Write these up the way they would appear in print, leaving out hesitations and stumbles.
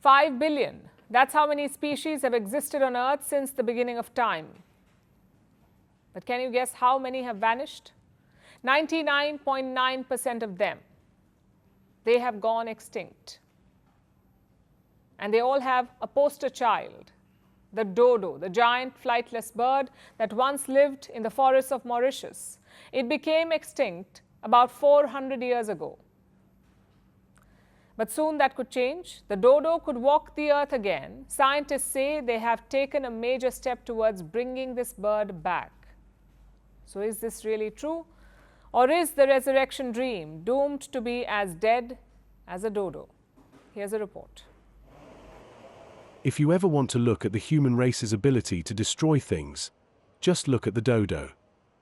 5 billion. That's how many species have existed on Earth since the beginning of time. But can you guess how many have vanished? 99.9% of them. They have gone extinct. And they all have a poster child, the dodo, the giant flightless bird that once lived in the forests of Mauritius. It became extinct about 400 years ago. But soon that could change. The dodo could walk the earth again. Scientists say they have taken a major step towards bringing this bird back. So is this really true? Or is the resurrection dream doomed to be as dead as a dodo? Here's a report. If you ever want to look at the human race's ability to destroy things, just look at the dodo.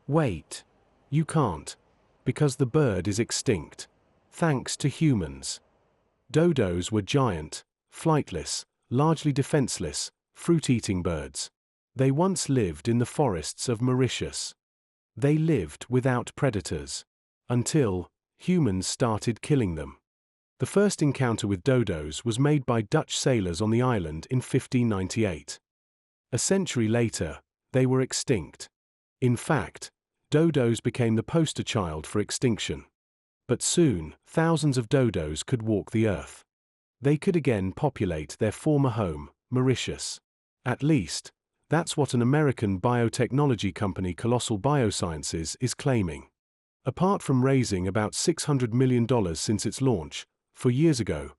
Wait, you can't, because the bird is extinct, thanks to humans. Dodos were giant, flightless, largely defenseless, fruit-eating birds. They once lived in the forests of Mauritius. They lived without predators, until humans started killing them. The first encounter with dodos was made by Dutch sailors on the island in 1598. A century later, they were extinct. In fact, dodos became the poster child for extinction. But soon, thousands of dodos could walk the earth. They could again populate their former home, Mauritius. At least, that's what an American biotechnology company, Colossal Biosciences, is claiming. Apart from raising about $600 million since its launch, 4 years ago,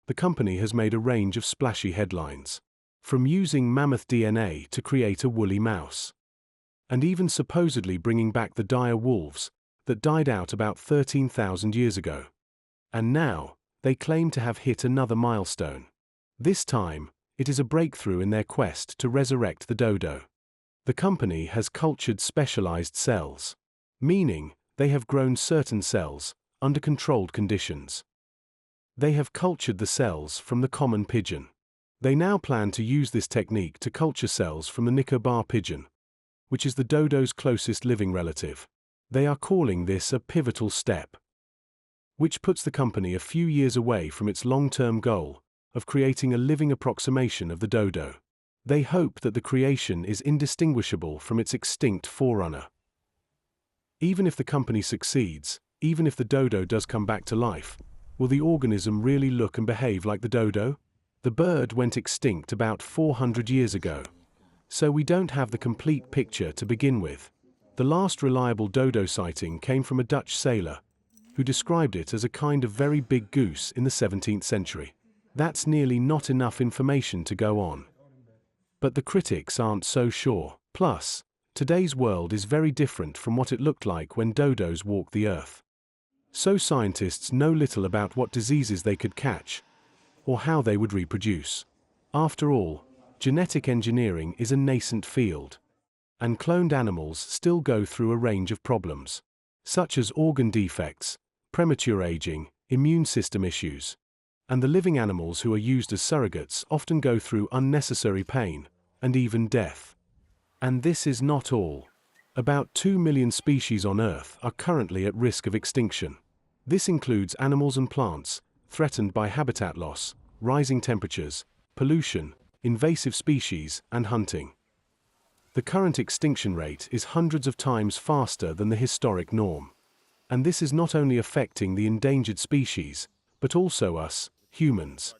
the company has made a range of splashy headlines. From using mammoth DNA to create a woolly mouse, and even supposedly bringing back the dire wolves that died out about 13,000 years ago. And now, they claim to have hit another milestone. This time, it is a breakthrough in their quest to resurrect the dodo. The company has cultured specialized cells, meaning they have grown certain cells under controlled conditions. They have cultured the cells from the common pigeon. They now plan to use this technique to culture cells from the Nicobar pigeon, which is the dodo's closest living relative. They are calling this a pivotal step, which puts the company a few years away from its long-term goal of creating a living approximation of the dodo. They hope that the creation is indistinguishable from its extinct forerunner. Even if the company succeeds, even if the dodo does come back to life, will the organism really look and behave like the dodo? The bird went extinct about 400 years ago, so we don't have the complete picture to begin with. The last reliable dodo sighting came from a Dutch sailor, who described it as a kind of very big goose in the 17th century. That's nearly not enough information to go on. But the critics aren't so sure. Plus, today's world is very different from what it looked like when dodos walked the earth. So scientists know little about what diseases they could catch, or how they would reproduce. After all, genetic engineering is a nascent field, and cloned animals still go through a range of problems, such as organ defects, premature aging, immune system issues. And the living animals who are used as surrogates often go through unnecessary pain, and even death. And this is not all. About 2 million species on Earth are currently at risk of extinction. This includes animals and plants, threatened by habitat loss, rising temperatures, pollution, invasive species, and hunting. The current extinction rate is hundreds of times faster than the historic norm. And this is not only affecting the endangered species, but also us, humans.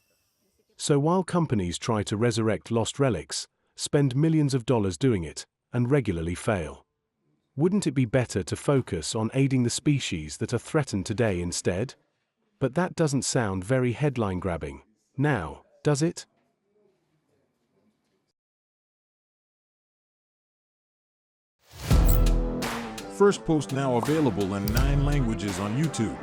So while companies try to resurrect lost relics, spend millions of dollars doing it, and regularly fail, wouldn't it be better to focus on aiding the species that are threatened today instead? But that doesn't sound very headline-grabbing, now, does it? Firstpost now available in 9 languages on YouTube.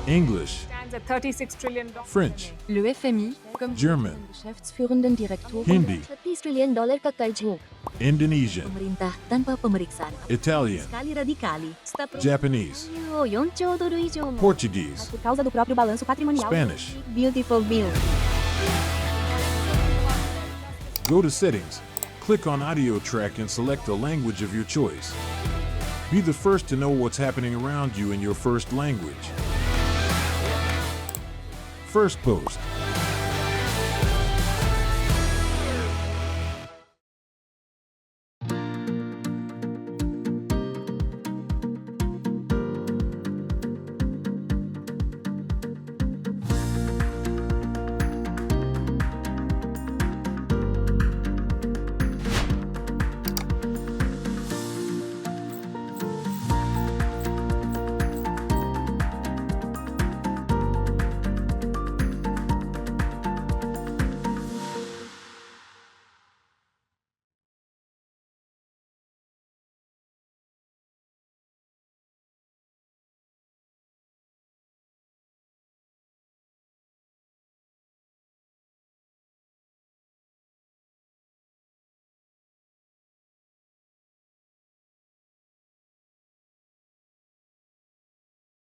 English, Stands at $36 trillion. French, Le FMI, comme German, Geschäftsführenden Direktor Hindi, $30 trillion kakaijmo. Indonesian, Pemerintah tanpa pemeriksaan. Italian, Sekali radikali. Japanese, 4 兆ドル以上も Portuguese, por causa do próprio balanço patrimonial. Spanish. Beautiful bill. Go to Settings, click on Audio Track and select a language of your choice. Be the first to know what's happening around you in your first language. Firstpost.